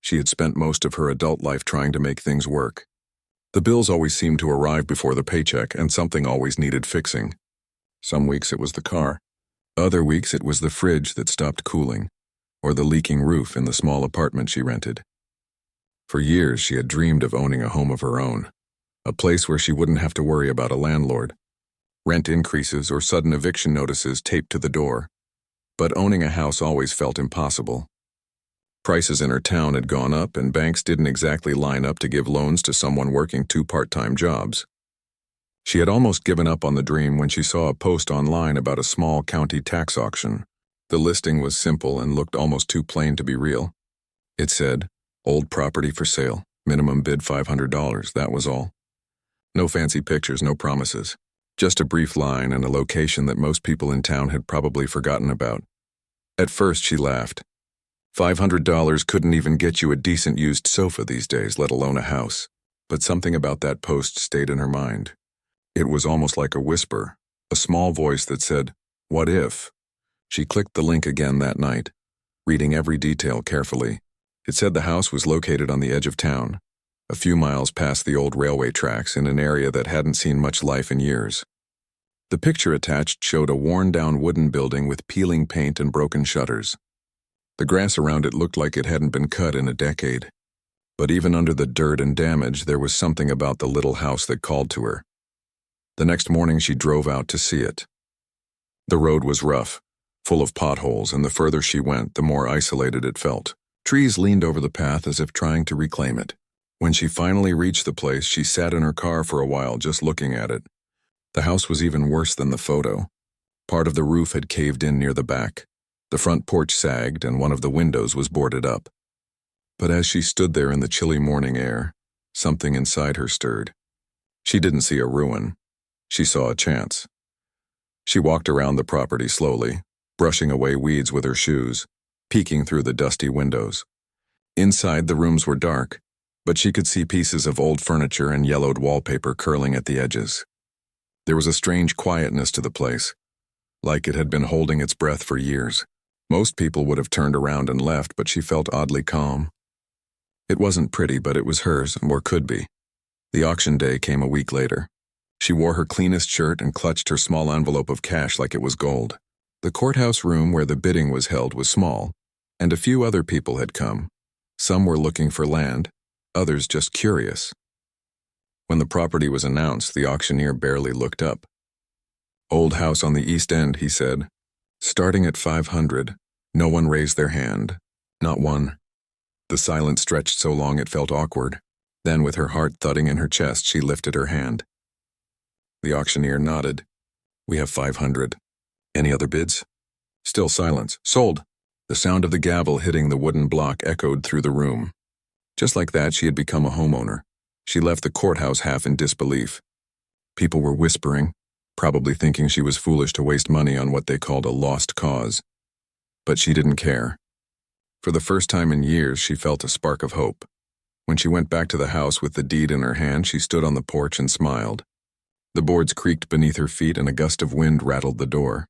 She had spent most of her adult life trying to make things work. The bills always seemed to arrive before the paycheck, and something always needed fixing. Some weeks it was the car. Other weeks it was the fridge that stopped cooling, or the leaking roof in the small apartment she rented. For years she had dreamed of owning a home of her own, a place where she wouldn't have to worry about a landlord, rent increases, or sudden eviction notices taped to the door. But owning a house always felt impossible. Prices in her town had gone up, and banks didn't exactly line up to give loans to someone working 2 part-time jobs. She had almost given up on the dream when she saw a post online about a small county tax auction. The listing was simple and looked almost too plain to be real. It said, "Old property for sale, minimum bid $500, that was all. No fancy pictures, no promises. Just a brief line and a location that most people in town had probably forgotten about. At first she laughed. $500 couldn't even get you a decent used sofa these days, let alone a house. But something about that post stayed in her mind. It was almost like a whisper, a small voice that said, "What if?" She clicked the link again that night, reading every detail carefully. It said the house was located on the edge of town, a few miles past the old railway tracks in an area that hadn't seen much life in years. The picture attached showed a worn-down wooden building with peeling paint and broken shutters. The grass around it looked like it hadn't been cut in a decade. But even under the dirt and damage, there was something about the little house that called to her. The next morning she drove out to see it. The road was rough, full of potholes, and the further she went, the more isolated it felt. Trees leaned over the path as if trying to reclaim it. When she finally reached the place, she sat in her car for a while just looking at it. The house was even worse than the photo. Part of the roof had caved in near the back. The front porch sagged, and one of the windows was boarded up. But as she stood there in the chilly morning air, something inside her stirred. She didn't see a ruin. She saw a chance. She walked around the property slowly, brushing away weeds with her shoes, peeking through the dusty windows. Inside, the rooms were dark, but she could see pieces of old furniture and yellowed wallpaper curling at the edges. There was a strange quietness to the place, like it had been holding its breath for years. Most people would have turned around and left, but she felt oddly calm. It wasn't pretty, but it was hers, or could be. The auction day came a week later. She wore her cleanest shirt and clutched her small envelope of cash like it was gold. The courthouse room where the bidding was held was small, and a few other people had come. Some were looking for land, others just curious. When the property was announced, the auctioneer barely looked up. "Old house on the East End," he said. "Starting at 500. No one raised their hand. Not one." The silence stretched so long it felt awkward. Then, with her heart thudding in her chest, she lifted her hand. The auctioneer nodded. "We have 500. Any other bids?" Still silence. "Sold." The sound of the gavel hitting the wooden block echoed through the room. Just like that, she had become a homeowner. She left the courthouse half in disbelief. People were whispering, probably thinking she was foolish to waste money on what they called a lost cause. But she didn't care. For the first time in years, she felt a spark of hope. When she went back to the house with the deed in her hand, she stood on the porch and smiled. The boards creaked beneath her feet and a gust of wind rattled the door.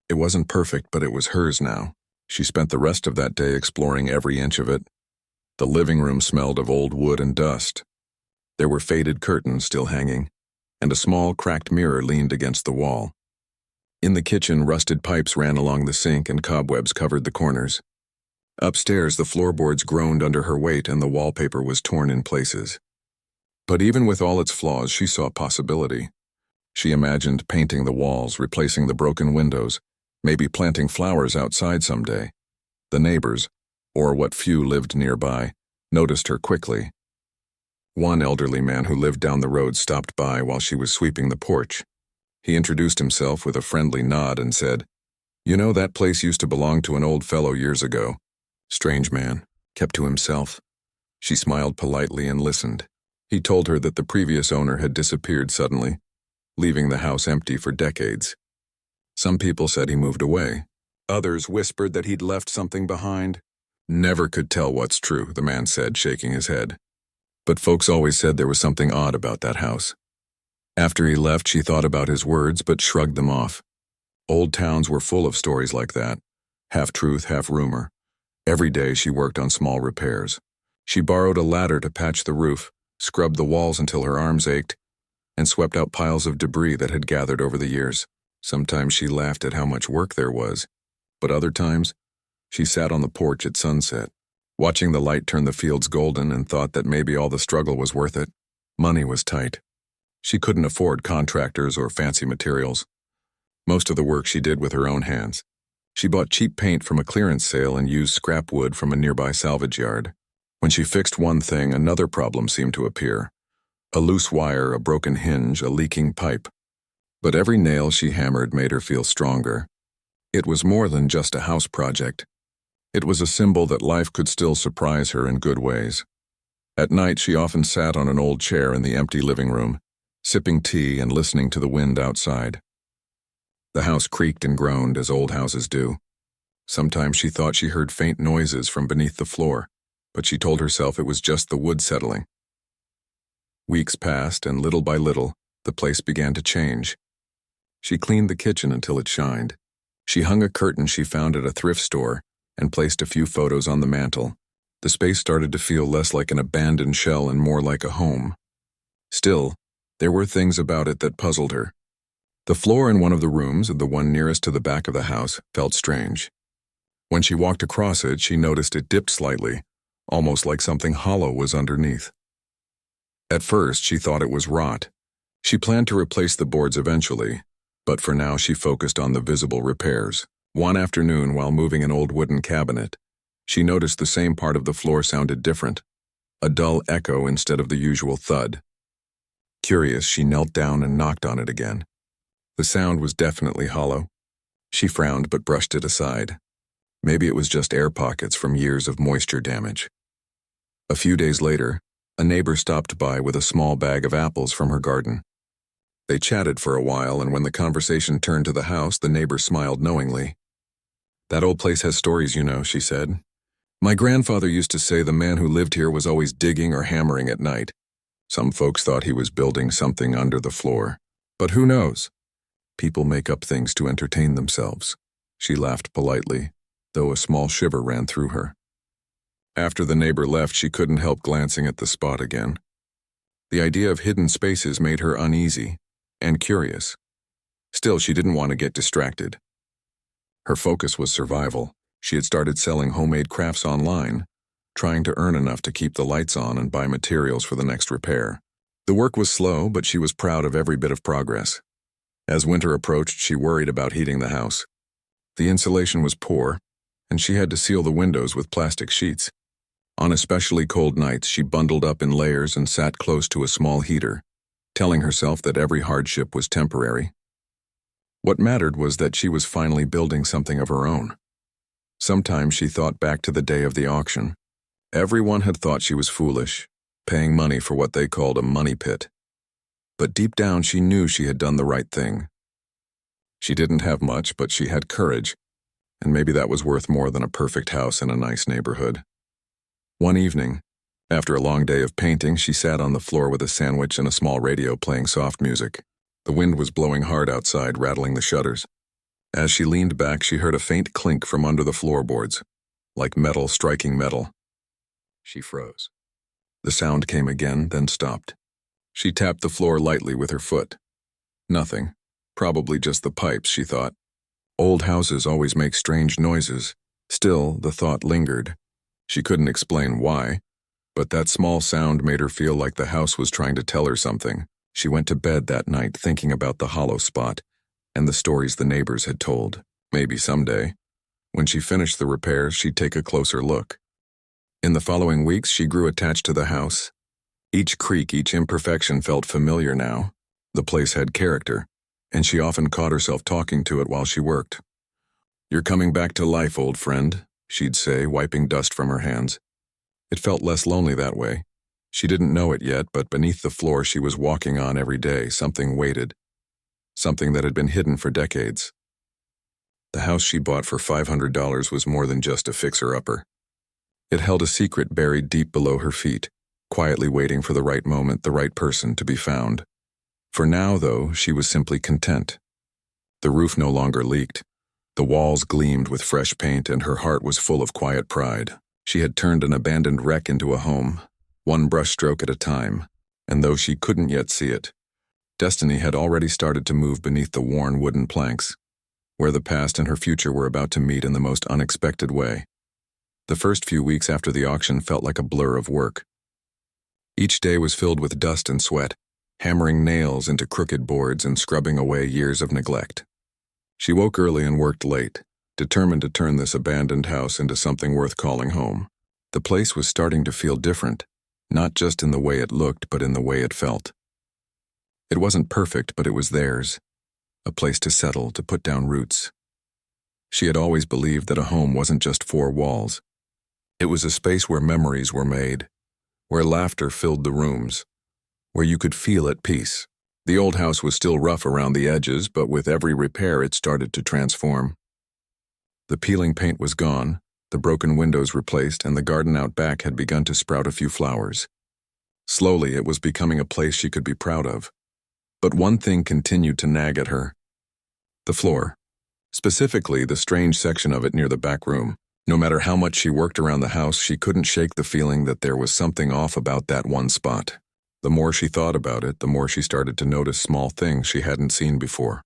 It wasn't perfect, but it was hers now. She spent the rest of that day exploring every inch of it. The living room smelled of old wood and dust. There were faded curtains still hanging, and a small, cracked mirror leaned against the wall. In the kitchen, rusted pipes ran along the sink and cobwebs covered the corners. Upstairs, the floorboards groaned under her weight and the wallpaper was torn in places. But even with all its flaws, she saw possibility. She imagined painting the walls, replacing the broken windows, maybe planting flowers outside someday. The neighbors, or what few lived nearby, noticed her quickly. One elderly man who lived down the road stopped by while she was sweeping the porch. He introduced himself with a friendly nod and said, "You know, that place used to belong to an old fellow years ago." Strange man, kept to himself. She smiled politely and listened. He told her that the previous owner had disappeared suddenly, leaving the house empty for decades. Some people said he moved away. Others whispered that he'd left something behind. "Never could tell what's true," the man said, shaking his head. But folks always said there was something odd about that house. After he left, she thought about his words but shrugged them off. Old towns were full of stories like that, half truth, half rumor, Every day she worked on small repairs. She borrowed a ladder to patch the roof, scrubbed the walls until her arms ached, and swept out piles of debris that had gathered over the years. Sometimes she laughed at how much work there was, but other times, she sat on the porch at sunset, watching the light turn the fields golden, and thought that maybe all the struggle was worth it. Money was tight. She couldn't afford contractors or fancy materials. Most of the work she did with her own hands. She bought cheap paint from a clearance sale and used scrap wood from a nearby salvage yard. When she fixed one thing, another problem seemed to appear. A loose wire, a broken hinge, a leaking pipe. But every nail she hammered made her feel stronger. It was more than just a house project. It was a symbol that life could still surprise her in good ways. At night, she often sat on an old chair in the empty living room, sipping tea and listening to the wind outside. The house creaked and groaned as old houses do. Sometimes she thought she heard faint noises from beneath the floor, but she told herself it was just the wood settling. Weeks passed, and little by little, the place began to change. She cleaned the kitchen until it shined. She hung a curtain she found at a thrift store and placed a few photos on the mantel. The space started to feel less like an abandoned shell and more like a home. Still, there were things about it that puzzled her. The floor in one of the rooms, the one nearest to the back of the house, felt strange. When she walked across it, she noticed it dipped slightly, almost like something hollow was underneath. At first, she thought it was rot. She planned to replace the boards eventually, but for now she focused on the visible repairs. One afternoon, while moving an old wooden cabinet, she noticed the same part of the floor sounded different, a dull echo instead of the usual thud. Curious, she knelt down and knocked on it again. The sound was definitely hollow. She frowned but brushed it aside. Maybe it was just air pockets from years of moisture damage. A few days later, a neighbor stopped by with a small bag of apples from her garden. They chatted for a while, and when the conversation turned to the house, the neighbor smiled knowingly. "That old place has stories, you know," she said. "My grandfather used to say the man who lived here was always digging or hammering at night. Some folks thought he was building something under the floor. But who knows? People make up things to entertain themselves." She laughed politely, though a small shiver ran through her. After the neighbor left, she couldn't help glancing at the spot again. The idea of hidden spaces made her uneasy and curious. Still, she didn't want to get distracted. Her focus was survival. She had started selling homemade crafts online, trying to earn enough to keep the lights on and buy materials for the next repair. The work was slow, but she was proud of every bit of progress. As winter approached, she worried about heating the house. The insulation was poor, and she had to seal the windows with plastic sheets. On especially cold nights, she bundled up in layers and sat close to a small heater, telling herself that every hardship was temporary. What mattered was that she was finally building something of her own. Sometimes she thought back to the day of the auction. Everyone had thought she was foolish, paying money for what they called a money pit. But deep down she knew she had done the right thing. She didn't have much, but she had courage, and maybe that was worth more than a perfect house in a nice neighborhood. One evening, after a long day of painting, she sat on the floor with a sandwich and a small radio playing soft music. The wind was blowing hard outside, rattling the shutters. As she leaned back, she heard a faint clink from under the floorboards, like metal striking metal. She froze. The sound came again, then stopped. She tapped the floor lightly with her foot. Nothing. Probably just the pipes, she thought. Old houses always make strange noises. Still, the thought lingered. She couldn't explain why, but that small sound made her feel like the house was trying to tell her something. She went to bed that night thinking about the hollow spot and the stories the neighbors had told. Maybe someday, when she finished the repairs, she'd take a closer look. In the following weeks, she grew attached to the house. Each creak, each imperfection felt familiar now. The place had character, and she often caught herself talking to it while she worked. "You're coming back to life, old friend," she'd say, wiping dust from her hands. It felt less lonely that way. She didn't know it yet, but beneath the floor she was walking on every day, something waited. Something that had been hidden for decades. The house she bought for $500 was more than just a fixer-upper. It held a secret buried deep below her feet, quietly waiting for the right moment, the right person to be found. For now, though, she was simply content. The roof no longer leaked. The walls gleamed with fresh paint and her heart was full of quiet pride. She had turned an abandoned wreck into a home, one brushstroke at a time, and though she couldn't yet see it, destiny had already started to move beneath the worn wooden planks, where the past and her future were about to meet in the most unexpected way. The first few weeks after the auction felt like a blur of work. Each day was filled with dust and sweat, hammering nails into crooked boards and scrubbing away years of neglect. She woke early and worked late, determined to turn this abandoned house into something worth calling home. The place was starting to feel different, not just in the way it looked, but in the way it felt. It wasn't perfect, but it was theirs, a place to settle, to put down roots. She had always believed that a home wasn't just four walls. It was a space where memories were made, where laughter filled the rooms, where you could feel at peace. The old house was still rough around the edges, but with every repair it started to transform. The peeling paint was gone, the broken windows replaced, and the garden out back had begun to sprout a few flowers. Slowly, it was becoming a place she could be proud of. But one thing continued to nag at her. The floor. Specifically, the strange section of it near the back room. No matter how much she worked around the house, she couldn't shake the feeling that there was something off about that one spot. The more she thought about it, the more she started to notice small things she hadn't seen before.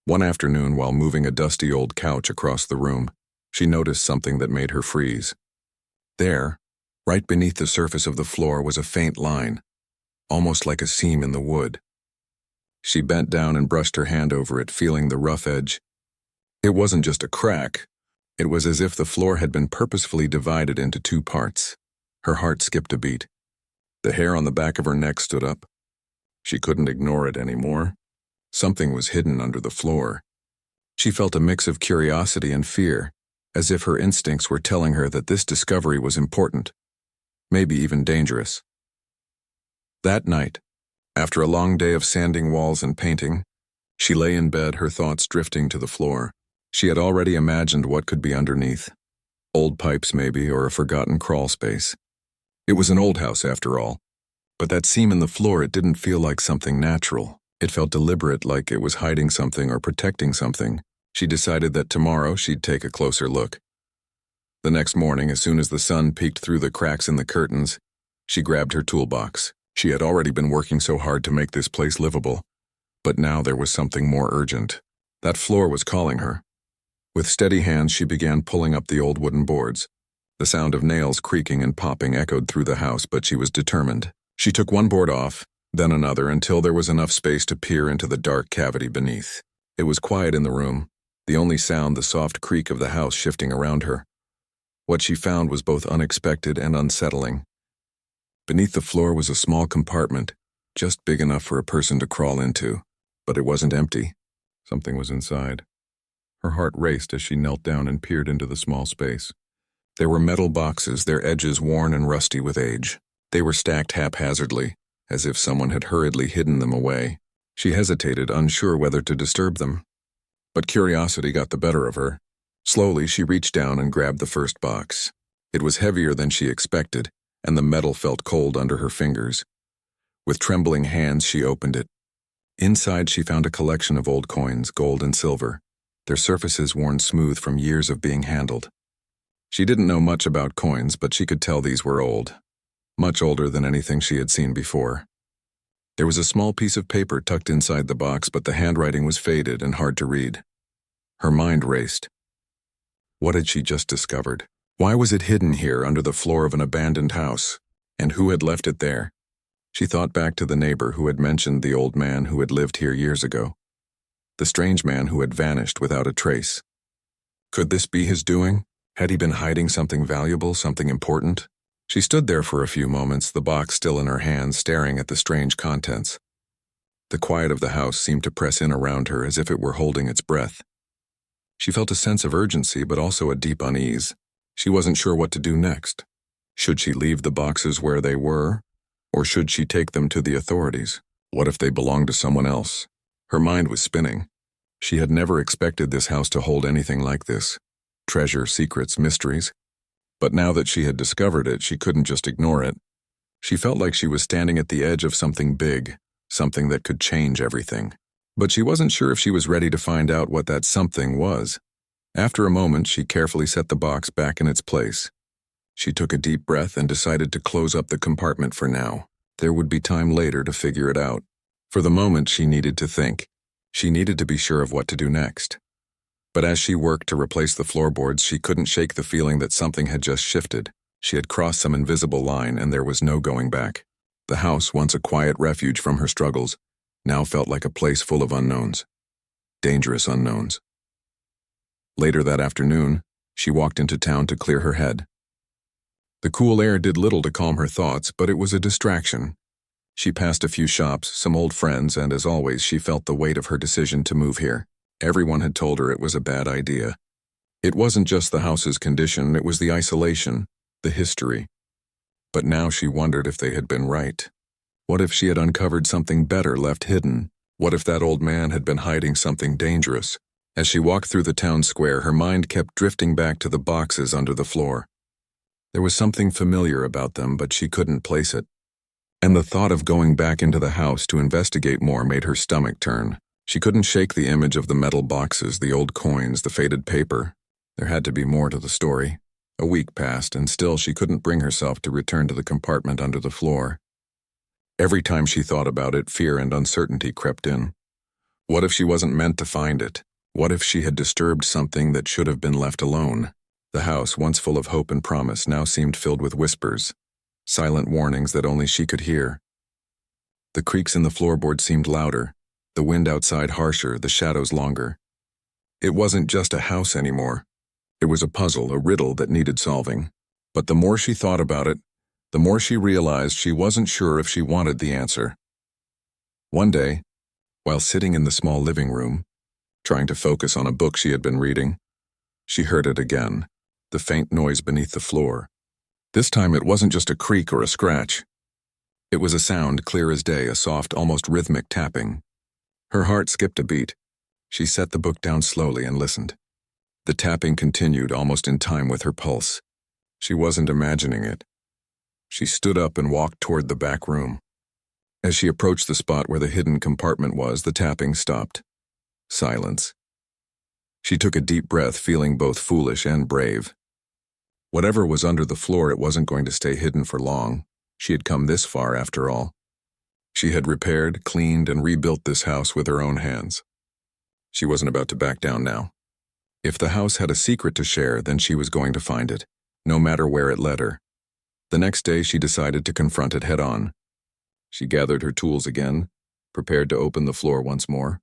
One afternoon, while moving a dusty old couch across the room, she noticed something that made her freeze. There, right beneath the surface of the floor, was a faint line, almost like a seam in the wood. She bent down and brushed her hand over it, feeling the rough edge. It wasn't just a crack. It was as if the floor had been purposefully divided into two parts. Her heart skipped a beat. The hair on the back of her neck stood up. She couldn't ignore it anymore. Something was hidden under the floor. She felt a mix of curiosity and fear, as if her instincts were telling her that this discovery was important, maybe even dangerous. That night, after a long day of sanding walls and painting, she lay in bed, her thoughts drifting to the floor. She had already imagined what could be underneath. Old pipes maybe, or a forgotten crawl space. It was an old house after all. But that seam in the floor, it didn't feel like something natural. It felt deliberate, like it was hiding something or protecting something. She decided that tomorrow she'd take a closer look. The next morning, as soon as the sun peeked through the cracks in the curtains, she grabbed her toolbox. She had already been working so hard to make this place livable. But now there was something more urgent. That floor was calling her. With steady hands, she began pulling up the old wooden boards. The sound of nails creaking and popping echoed through the house, but she was determined. She took one board off, then another, until there was enough space to peer into the dark cavity beneath. It was quiet in the room, the only sound the soft creak of the house shifting around her. What she found was both unexpected and unsettling. Beneath the floor was a small compartment, just big enough for a person to crawl into. But it wasn't empty. Something was inside. Her heart raced as she knelt down and peered into the small space. There were metal boxes, their edges worn and rusty with age. They were stacked haphazardly, as if someone had hurriedly hidden them away. She hesitated, unsure whether to disturb them. But curiosity got the better of her. Slowly, she reached down and grabbed the first box. It was heavier than she expected, and the metal felt cold under her fingers. With trembling hands, she opened it. Inside, she found a collection of old coins, gold and silver, their surfaces worn smooth from years of being handled. She didn't know much about coins, but she could tell these were old, much older than anything she had seen before. There was a small piece of paper tucked inside the box, but the handwriting was faded and hard to read. Her mind raced. What had she just discovered? Why was it hidden here under the floor of an abandoned house? And who had left it there? She thought back to the neighbor who had mentioned the old man who had lived here years ago. The strange man who had vanished without a trace. Could this be his doing? Had he been hiding something valuable, something important? She stood there for a few moments, the box still in her hands, staring at the strange contents. The quiet of the house seemed to press in around her as if it were holding its breath. She felt a sense of urgency, but also a deep unease. She wasn't sure what to do next. Should she leave the boxes where they were? Or should she take them to the authorities? What if they belonged to someone else? Her mind was spinning. She had never expected this house to hold anything like this. Treasure, secrets, mysteries. But now that she had discovered it, she couldn't just ignore it. She felt like she was standing at the edge of something big, something that could change everything. But she wasn't sure if she was ready to find out what that something was. After a moment, she carefully set the box back in its place. She took a deep breath and decided to close up the compartment for now. There would be time later to figure it out. For the moment, she needed to think. She needed to be sure of what to do next. But as she worked to replace the floorboards, she couldn't shake the feeling that something had just shifted. She had crossed some invisible line and there was no going back. The house, once a quiet refuge from her struggles, now felt like a place full of unknowns. Dangerous unknowns. Later that afternoon, she walked into town to clear her head. The cool air did little to calm her thoughts, but it was a distraction. She passed a few shops, some old friends, and as always, she felt the weight of her decision to move here. Everyone had told her it was a bad idea. It wasn't just the house's condition, it was the isolation, the history. But now she wondered if they had been right. What if she had uncovered something better left hidden? What if that old man had been hiding something dangerous? As she walked through the town square, her mind kept drifting back to the boxes under the floor. There was something familiar about them, but she couldn't place it. And the thought of going back into the house to investigate more made her stomach turn. She couldn't shake the image of the metal boxes, the old coins, the faded paper. There had to be more to the story. A week passed, and still she couldn't bring herself to return to the compartment under the floor. Every time she thought about it, fear and uncertainty crept in. What if she wasn't meant to find it? What if she had disturbed something that should have been left alone? The house, once full of hope and promise, now seemed filled with whispers, silent warnings that only she could hear. The creaks in the floorboards seemed louder, the wind outside harsher, the shadows longer. It wasn't just a house anymore. It was a puzzle, a riddle that needed solving. But the more she thought about it, the more she realized she wasn't sure if she wanted the answer. One day, while sitting in the small living room, trying to focus on a book she had been reading, she heard it again, the faint noise beneath the floor. This time it wasn't just a creak or a scratch. It was a sound clear as day, a soft, almost rhythmic tapping. Her heart skipped a beat. She set the book down slowly and listened. The tapping continued, almost in time with her pulse. She wasn't imagining it. She stood up and walked toward the back room. As she approached the spot where the hidden compartment was, the tapping stopped. Silence. She took a deep breath, feeling both foolish and brave. Whatever was under the floor, it wasn't going to stay hidden for long. She had come this far, after all. She had repaired, cleaned, and rebuilt this house with her own hands. She wasn't about to back down now. If the house had a secret to share, then she was going to find it, no matter where it led her. The next day, she decided to confront it head-on. She gathered her tools again, prepared to open the floor once more.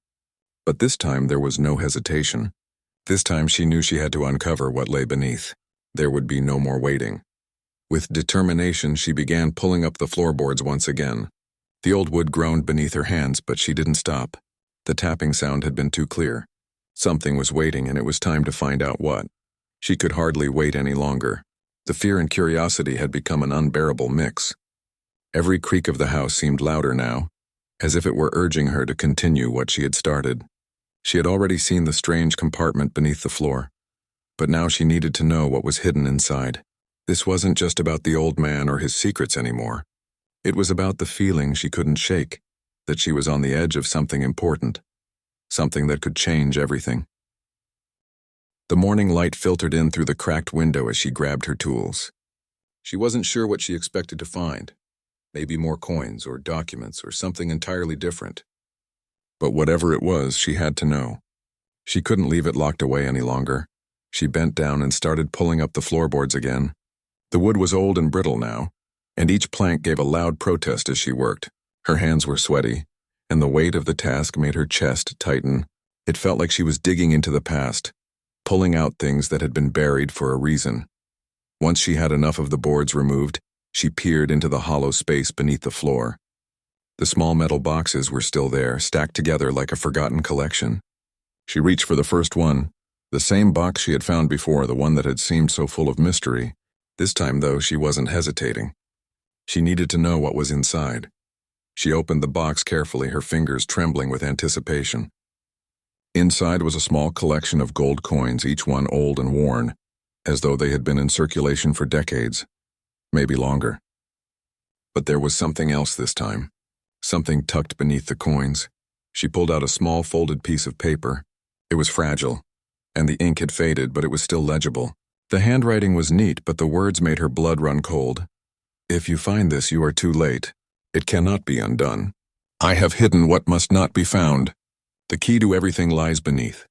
But this time, there was no hesitation. This time, she knew she had to uncover what lay beneath. There would be no more waiting. With determination, she began pulling up the floorboards once again. The old wood groaned beneath her hands, but she didn't stop. The tapping sound had been too clear. Something was waiting, and it was time to find out what. She could hardly wait any longer. The fear and curiosity had become an unbearable mix. Every creak of the house seemed louder now, as if it were urging her to continue what she had started. She had already seen the strange compartment beneath the floor, but now she needed to know what was hidden inside. This wasn't just about the old man or his secrets anymore. It was about the feeling she couldn't shake, that she was on the edge of something important, something that could change everything. The morning light filtered in through the cracked window as she grabbed her tools. She wasn't sure what she expected to find. Maybe more coins or documents or something entirely different. But whatever it was, she had to know. She couldn't leave it locked away any longer. She bent down and started pulling up the floorboards again. The wood was old and brittle now, and each plank gave a loud protest as she worked. Her hands were sweaty, and the weight of the task made her chest tighten. It felt like she was digging into the past, pulling out things that had been buried for a reason. Once she had enough of the boards removed, she peered into the hollow space beneath the floor. The small metal boxes were still there, stacked together like a forgotten collection. She reached for the first one, the same box she had found before, the one that had seemed so full of mystery. This time, though, she wasn't hesitating. She needed to know what was inside. She opened the box carefully, her fingers trembling with anticipation. Inside was a small collection of gold coins, each one old and worn, as though they had been in circulation for decades, maybe longer. But there was something else this time, something tucked beneath the coins. She pulled out a small folded piece of paper. It was fragile, and the ink had faded, but it was still legible. The handwriting was neat, but the words made her blood run cold. If you find this, you are too late. It cannot be undone. I have hidden what must not be found. The key to everything lies beneath.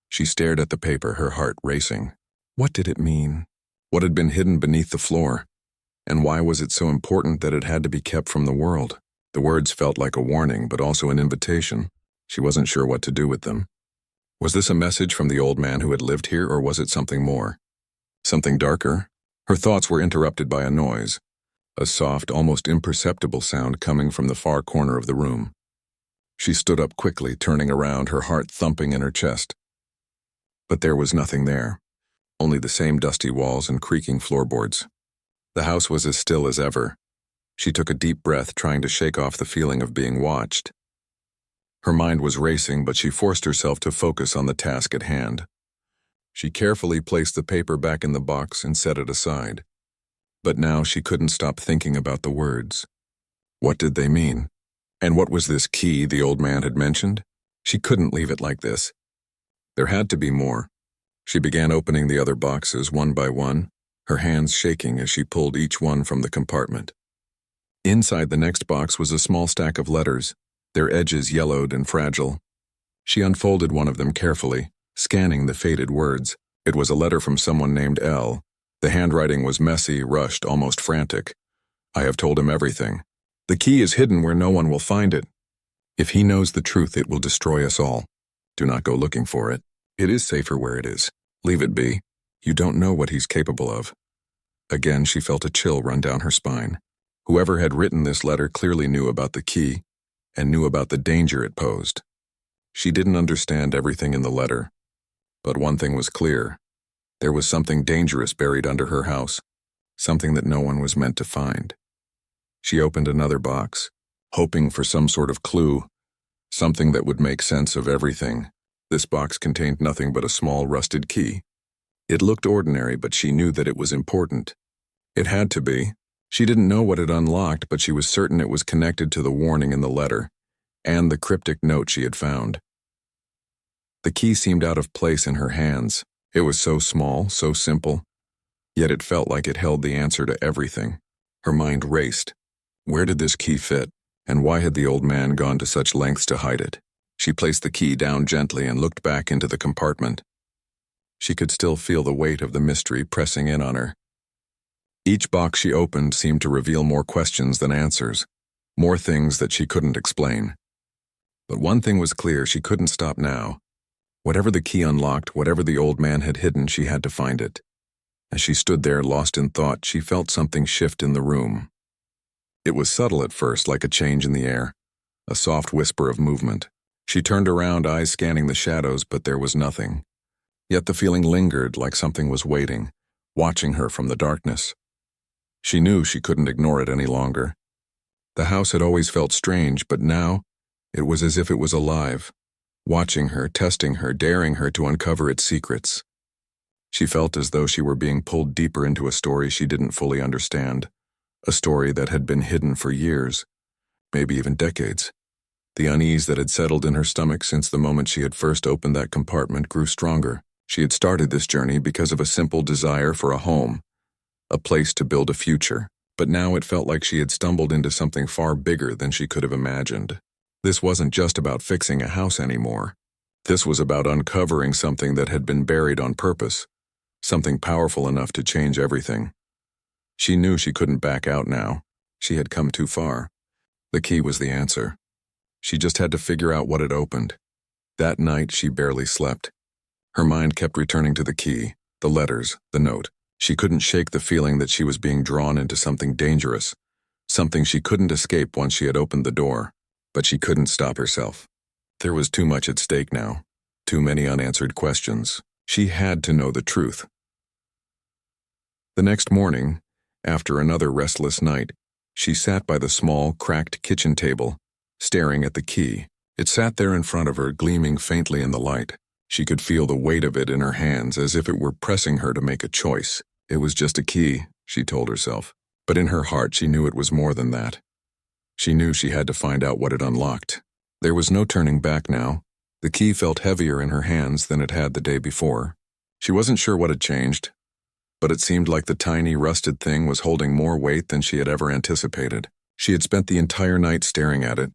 She stared at the paper, her heart racing. What did it mean? What had been hidden beneath the floor? And why was it so important that it had to be kept from the world? The words felt like a warning, but also an invitation. She wasn't sure what to do with them. Was this a message from the old man who had lived here, or was it something more? Something darker? Her thoughts were interrupted by a noise. A soft, almost imperceptible sound coming from the far corner of the room. She stood up quickly, turning around, her heart thumping in her chest. But there was nothing there. Only the same dusty walls and creaking floorboards. The house was as still as ever. She took a deep breath, trying to shake off the feeling of being watched. Her mind was racing, but she forced herself to focus on the task at hand. She carefully placed the paper back in the box and set it aside. But now she couldn't stop thinking about the words. What did they mean? And what was this key the old man had mentioned? She couldn't leave it like this. There had to be more. She began opening the other boxes one by one, her hands shaking as she pulled each one from the compartment. Inside the next box was a small stack of letters, their edges yellowed and fragile. She unfolded one of them carefully, scanning the faded words. It was a letter from someone named L. The handwriting was messy, rushed, almost frantic. I have told him everything. The key is hidden where no one will find it. If he knows the truth, it will destroy us all. Do not go looking for it. It is safer where it is. Leave it be. You don't know what he's capable of. Again, she felt a chill run down her spine. Whoever had written this letter clearly knew about the key, and knew about the danger it posed. She didn't understand everything in the letter, but one thing was clear. There was something dangerous buried under her house, something that no one was meant to find. She opened another box, hoping for some sort of clue, something that would make sense of everything. This box contained nothing but a small rusted key. It looked ordinary, but she knew that it was important. It had to be. She didn't know what it unlocked, but she was certain it was connected to the warning in the letter, and the cryptic note she had found. The key seemed out of place in her hands. It was so small, so simple, yet it felt like it held the answer to everything. Her mind raced. Where did this key fit, and why had the old man gone to such lengths to hide it? She placed the key down gently and looked back into the compartment. She could still feel the weight of the mystery pressing in on her. Each box she opened seemed to reveal more questions than answers, more things that she couldn't explain. But one thing was clear, she couldn't stop now. Whatever the key unlocked, whatever the old man had hidden, she had to find it. As she stood there, lost in thought, she felt something shift in the room. It was subtle at first, like a change in the air, a soft whisper of movement. She turned around, eyes scanning the shadows, but there was nothing. Yet the feeling lingered, like something was waiting, watching her from the darkness. She knew she couldn't ignore it any longer. The house had always felt strange, but now it was as if it was alive, watching her, testing her, daring her to uncover its secrets. She felt as though she were being pulled deeper into a story she didn't fully understand, a story that had been hidden for years, maybe even decades. The unease that had settled in her stomach since the moment she had first opened that compartment grew stronger. She had started this journey because of a simple desire for a home, a place to build a future, but now it felt like she had stumbled into something far bigger than she could have imagined. This wasn't just about fixing a house anymore. This was about uncovering something that had been buried on purpose, something powerful enough to change everything. She knew she couldn't back out now. She had come too far. The key was the answer. She just had to figure out what it opened. That night, she barely slept. Her mind kept returning to the key, the letters, the note. She couldn't shake the feeling that she was being drawn into something dangerous, something she couldn't escape once she had opened the door. But she couldn't stop herself. There was too much at stake now, too many unanswered questions. She had to know the truth. The next morning, after another restless night, she sat by the small, cracked kitchen table, staring at the key. It sat there in front of her, gleaming faintly in the light. She could feel the weight of it in her hands, as if it were pressing her to make a choice. It was just a key, she told herself, but in her heart she knew it was more than that. She knew she had to find out what it unlocked. There was no turning back now. The key felt heavier in her hands than it had the day before. She wasn't sure what had changed, but it seemed like the tiny, rusted thing was holding more weight than she had ever anticipated. She had spent the entire night staring at it,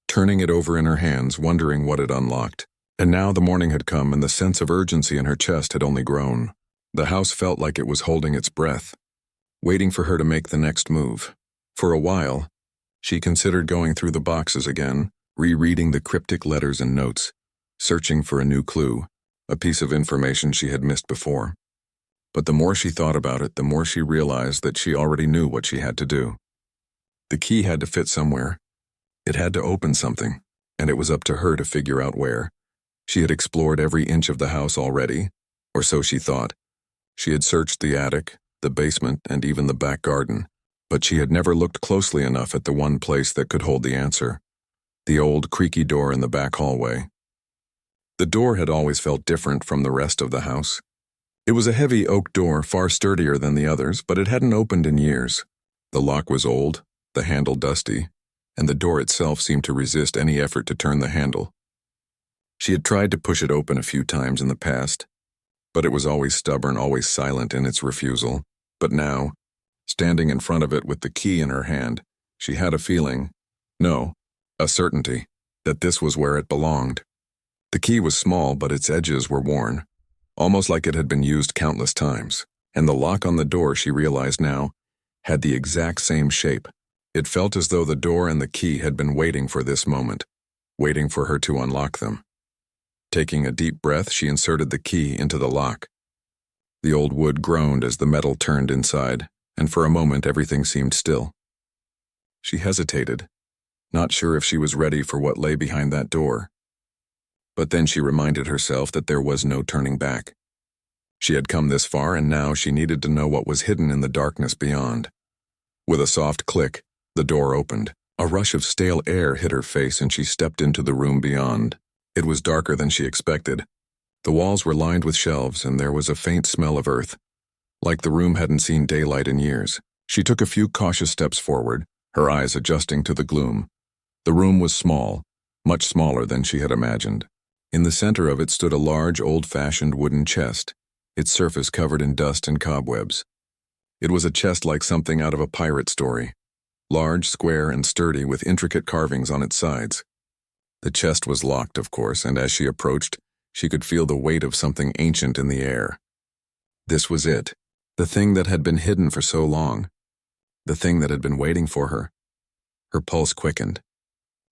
turning it over in her hands, wondering what it unlocked. And now the morning had come, and the sense of urgency in her chest had only grown. The house felt like it was holding its breath, waiting for her to make the next move. For a while, she considered going through the boxes again, rereading the cryptic letters and notes, searching for a new clue, a piece of information she had missed before. But the more she thought about it, the more she realized that she already knew what she had to do. The key had to fit somewhere. It had to open something, and it was up to her to figure out where. She had explored every inch of the house already, or so she thought. She had searched the attic, the basement, and even the back garden, but she had never looked closely enough at the one place that could hold the answer: the old creaky door in the back hallway. The door had always felt different from the rest of the house. It was a heavy oak door, far sturdier than the others, but it hadn't opened in years. The lock was old, the handle dusty, and the door itself seemed to resist any effort to turn the handle. She had tried to push it open a few times in the past, but it was always stubborn, always silent in its refusal. But now, standing in front of it with the key in her hand, she had a feeling, no, a certainty, that this was where it belonged. The key was small, but its edges were worn, almost like it had been used countless times, and the lock on the door, she realized now, had the exact same shape. It felt as though the door and the key had been waiting for this moment, waiting for her to unlock them. Taking a deep breath, she inserted the key into the lock. The old wood groaned as the metal turned inside, and for a moment everything seemed still. She hesitated, not sure if she was ready for what lay behind that door. But then she reminded herself that there was no turning back. She had come this far, and now she needed to know what was hidden in the darkness beyond. With a soft click, the door opened. A rush of stale air hit her face, and she stepped into the room beyond. It was darker than she expected. The walls were lined with shelves, and there was a faint smell of earth, like the room hadn't seen daylight in years. She took a few cautious steps forward, her eyes adjusting to the gloom. The room was small, much smaller than she had imagined. In the center of it stood a large, old-fashioned wooden chest, its surface covered in dust and cobwebs. It was a chest like something out of a pirate story, large, square, and sturdy, with intricate carvings on its sides. The chest was locked, of course, and as she approached, she could feel the weight of something ancient in the air. This was it, the thing that had been hidden for so long, the thing that had been waiting for her. Her pulse quickened.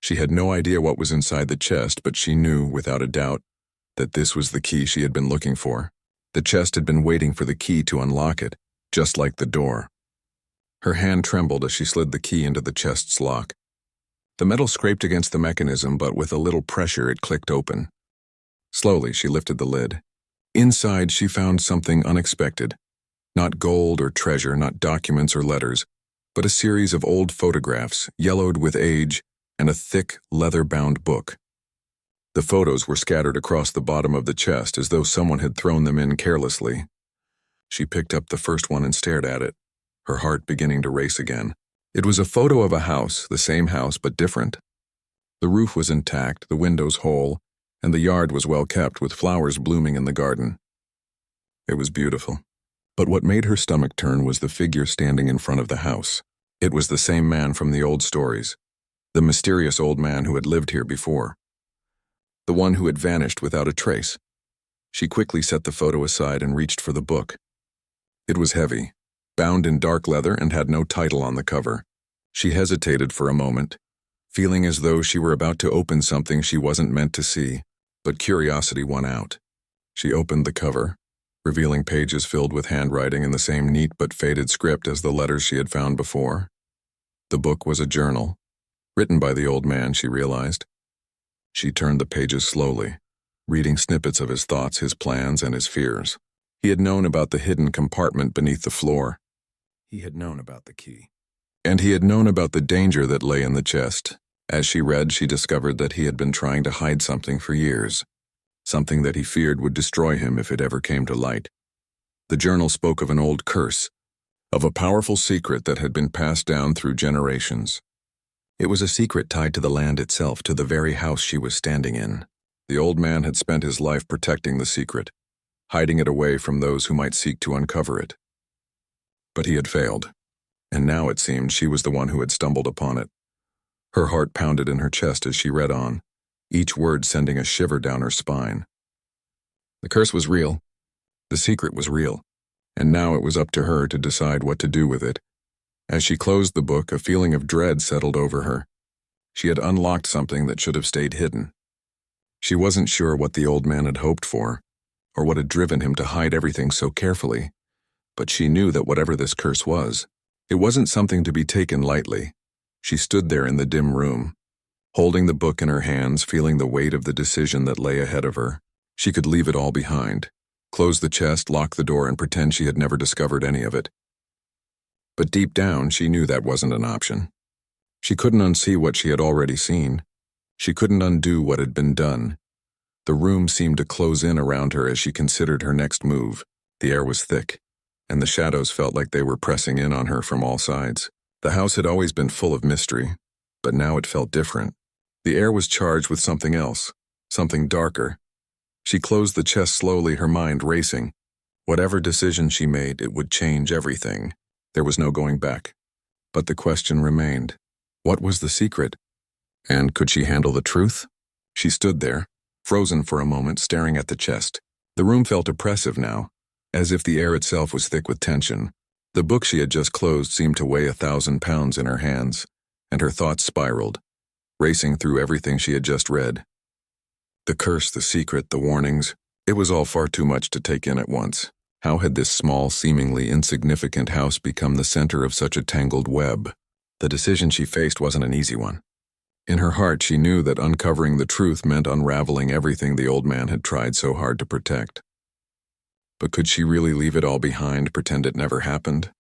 She had no idea what was inside the chest, but she knew, without a doubt, that this was the key she had been looking for. The chest had been waiting for the key to unlock it, just like the door. Her hand trembled as she slid the key into the chest's lock. The metal scraped against the mechanism, but with a little pressure it clicked open. Slowly, she lifted the lid. Inside, she found something unexpected. Not gold or treasure, not documents or letters, but a series of old photographs, yellowed with age, and a thick, leather-bound book. The photos were scattered across the bottom of the chest as though someone had thrown them in carelessly. She picked up the first one and stared at it, her heart beginning to race again. It was a photo of a house, the same house but different. The roof was intact, the windows whole, and the yard was well kept, with flowers blooming in the garden. It was beautiful. But what made her stomach turn was the figure standing in front of the house. It was the same man from the old stories, the mysterious old man who had lived here before, the one who had vanished without a trace. She quickly set the photo aside and reached for the book. It was heavy, bound in dark leather, and had no title on the cover. She hesitated for a moment, feeling as though she were about to open something she wasn't meant to see, but curiosity won out. She opened the cover, revealing pages filled with handwriting in the same neat but faded script as the letters she had found before. The book was a journal, written by the old man, she realized. She turned the pages slowly, reading snippets of his thoughts, his plans, and his fears. He had known about the hidden compartment beneath the floor. He had known about the key. And he had known about the danger that lay in the chest. As she read, she discovered that he had been trying to hide something for years, something that he feared would destroy him if it ever came to light. The journal spoke of an old curse, of a powerful secret that had been passed down through generations. It was a secret tied to the land itself, to the very house she was standing in. The old man had spent his life protecting the secret, hiding it away from those who might seek to uncover it. But he had failed, and now it seemed she was the one who had stumbled upon it. Her heart pounded in her chest as she read on, each word sending a shiver down her spine. The curse was real. The secret was real, and now it was up to her to decide what to do with it. As she closed the book, a feeling of dread settled over her. She had unlocked something that should have stayed hidden. She wasn't sure what the old man had hoped for, or what had driven him to hide everything so carefully, but she knew that whatever this curse was, it wasn't something to be taken lightly. She stood there in the dim room, holding the book in her hands, feeling the weight of the decision that lay ahead of her. She could leave it all behind, close the chest, lock the door, and pretend she had never discovered any of it. But deep down, she knew that wasn't an option. She couldn't unsee what she had already seen. She couldn't undo what had been done. The room seemed to close in around her as she considered her next move. The air was thick, and the shadows felt like they were pressing in on her from all sides. The house had always been full of mystery, but now it felt different. The air was charged with something else, something darker. She closed the chest slowly, her mind racing. Whatever decision she made, it would change everything. There was no going back. But the question remained. What was the secret? And could she handle the truth? She stood there, frozen for a moment, staring at the chest. The room felt oppressive now, as if the air itself was thick with tension. The book she had just closed seemed to weigh 1,000 pounds in her hands, and her thoughts spiraled, racing through everything she had just read. The curse, the secret, the warnings, it was all far too much to take in at once. How had this small, seemingly insignificant house become the center of such a tangled web? The decision she faced wasn't an easy one. In her heart, she knew that uncovering the truth meant unraveling everything the old man had tried so hard to protect. But could she really leave it all behind, pretend it never happened?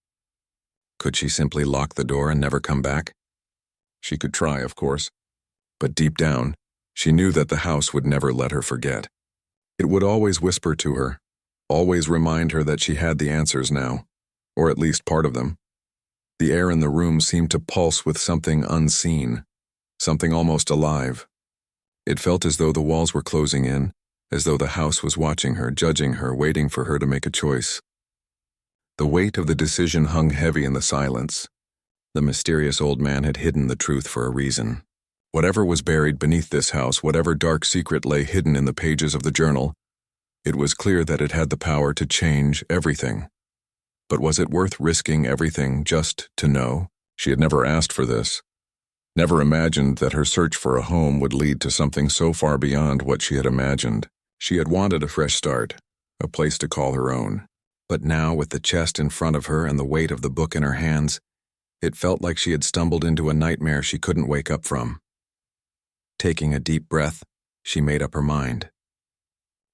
Could she simply lock the door and never come back? She could try, of course, but deep down, she knew that the house would never let her forget. It would always whisper to her, always remind her that she had the answers now, or at least part of them. The air in the room seemed to pulse with something unseen, something almost alive. It felt as though the walls were closing in, as though the house was watching her, judging her, waiting for her to make a choice. The weight of the decision hung heavy in the silence. The mysterious old man had hidden the truth for a reason. Whatever was buried beneath this house, whatever dark secret lay hidden in the pages of the journal, it was clear that it had the power to change everything. But was it worth risking everything just to know? She had never asked for this, never imagined that her search for a home would lead to something so far beyond what she had imagined. She had wanted a fresh start, a place to call her own. But now, with the chest in front of her and the weight of the book in her hands, it felt like she had stumbled into a nightmare she couldn't wake up from. Taking a deep breath, she made up her mind.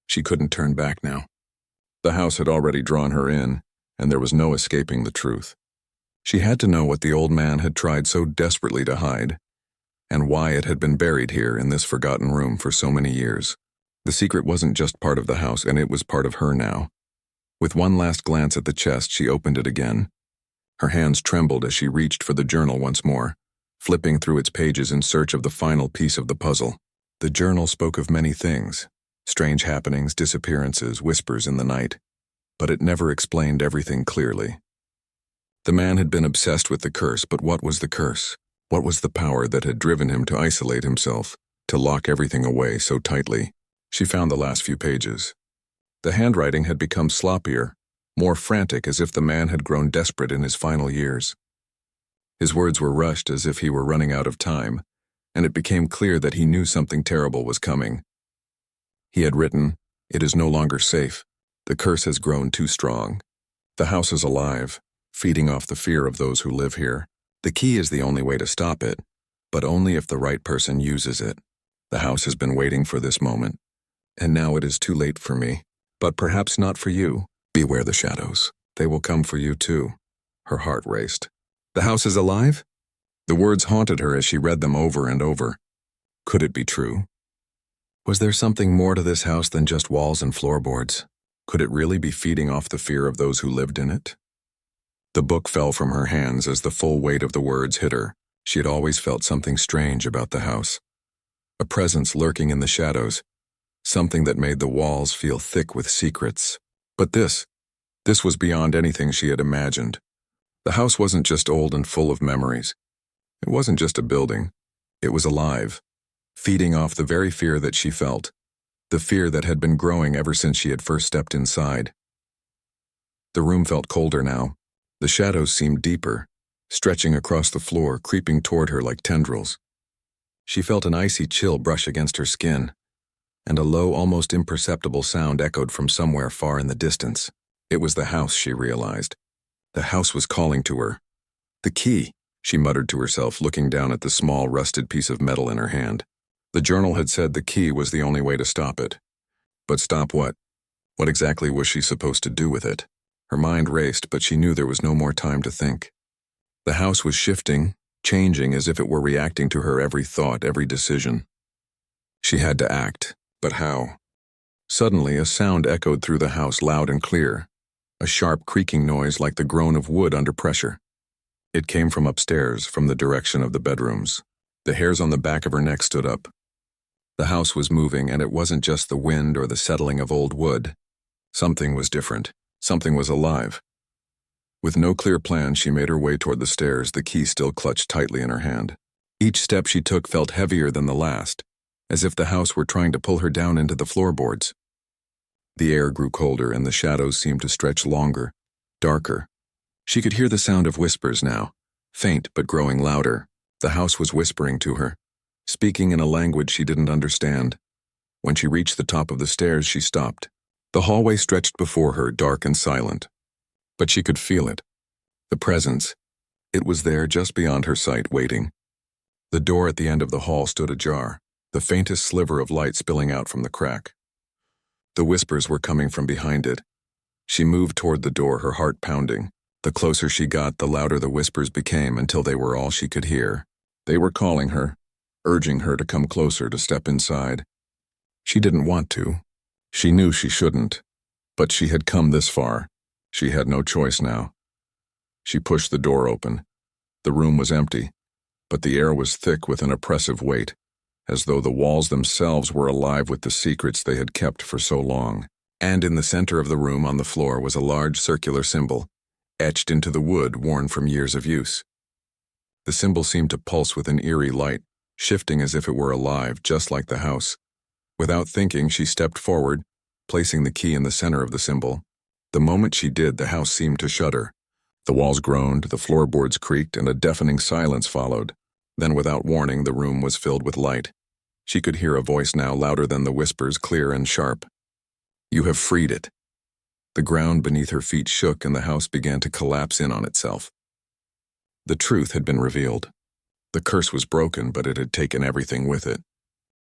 She couldn't turn back now. The house had already drawn her in, and there was no escaping the truth. She had to know what the old man had tried so desperately to hide, and why it had been buried here in this forgotten room for so many years. The secret wasn't just part of the house, and it was part of her now. With one last glance at the chest, she opened it again. Her hands trembled as she reached for the journal once more, flipping through its pages in search of the final piece of the puzzle. The journal spoke of many things, strange happenings, disappearances, whispers in the night, but it never explained everything clearly. The man had been obsessed with the curse, but what was the curse? What was the power that had driven him to isolate himself, to lock everything away so tightly? She found the last few pages. The handwriting had become sloppier, more frantic, as if the man had grown desperate in his final years. His words were rushed as if he were running out of time, and it became clear that he knew something terrible was coming. He had written, "It is no longer safe. The curse has grown too strong. The house is alive, feeding off the fear of those who live here. The key is the only way to stop it, but only if the right person uses it. The house has been waiting for this moment, and now it is too late for me. But perhaps not for you. Beware the shadows. They will come for you too." Her heart raced. The house is alive? The words haunted her as she read them over and over. Could it be true? Was there something more to this house than just walls and floorboards? Could it really be feeding off the fear of those who lived in it? The book fell from her hands as the full weight of the words hit her. She had always felt something strange about the house. A presence lurking in the shadows, something that made the walls feel thick with secrets. But this was beyond anything she had imagined. The house wasn't just old and full of memories. It wasn't just a building. It was alive, feeding off the very fear that she felt, the fear that had been growing ever since she had first stepped inside. The room felt colder now. The shadows seemed deeper, stretching across the floor, creeping toward her like tendrils. She felt an icy chill brush against her skin, and a low, almost imperceptible sound echoed from somewhere far in the distance. It was the house, she realized. The house was calling to her. The key, she muttered to herself, looking down at the small, rusted piece of metal in her hand. The journal had said the key was the only way to stop it. But stop what? What exactly was she supposed to do with it? Her mind raced, but she knew there was no more time to think. The house was shifting, changing as if it were reacting to her every thought, every decision. She had to act, but how? Suddenly, a sound echoed through the house loud and clear, a sharp creaking noise like the groan of wood under pressure. It came from upstairs, from the direction of the bedrooms. The hairs on the back of her neck stood up. The house was moving, and it wasn't just the wind or the settling of old wood. Something was different. Something was alive. With no clear plan, she made her way toward the stairs, the key still clutched tightly in her hand. Each step she took felt heavier than the last, as if the house were trying to pull her down into the floorboards. The air grew colder, and the shadows seemed to stretch longer, darker. She could hear the sound of whispers now, faint but growing louder. The house was whispering to her, speaking in a language she didn't understand. When she reached the top of the stairs, she stopped. The hallway stretched before her, dark and silent. But she could feel it. The presence. It was there just beyond her sight, waiting. The door at the end of the hall stood ajar, the faintest sliver of light spilling out from the crack. The whispers were coming from behind it. She moved toward the door, her heart pounding. The closer she got, the louder the whispers became until they were all she could hear. They were calling her, urging her to come closer, to step inside. She didn't want to. She knew she shouldn't. But she had come this far. She had no choice now. She pushed the door open. The room was empty, but the air was thick with an oppressive weight, as though the walls themselves were alive with the secrets they had kept for so long. And in the center of the room on the floor was a large circular symbol, etched into the wood worn from years of use. The symbol seemed to pulse with an eerie light, shifting as if it were alive, just like the house. Without thinking, she stepped forward, placing the key in the center of the symbol. The moment she did, the house seemed to shudder. The walls groaned, the floorboards creaked, and a deafening silence followed. Then, without warning, the room was filled with light. She could hear a voice now, louder than the whispers, clear and sharp. "You have freed it." The ground beneath her feet shook, and the house began to collapse in on itself. The truth had been revealed. The curse was broken, but it had taken everything with it.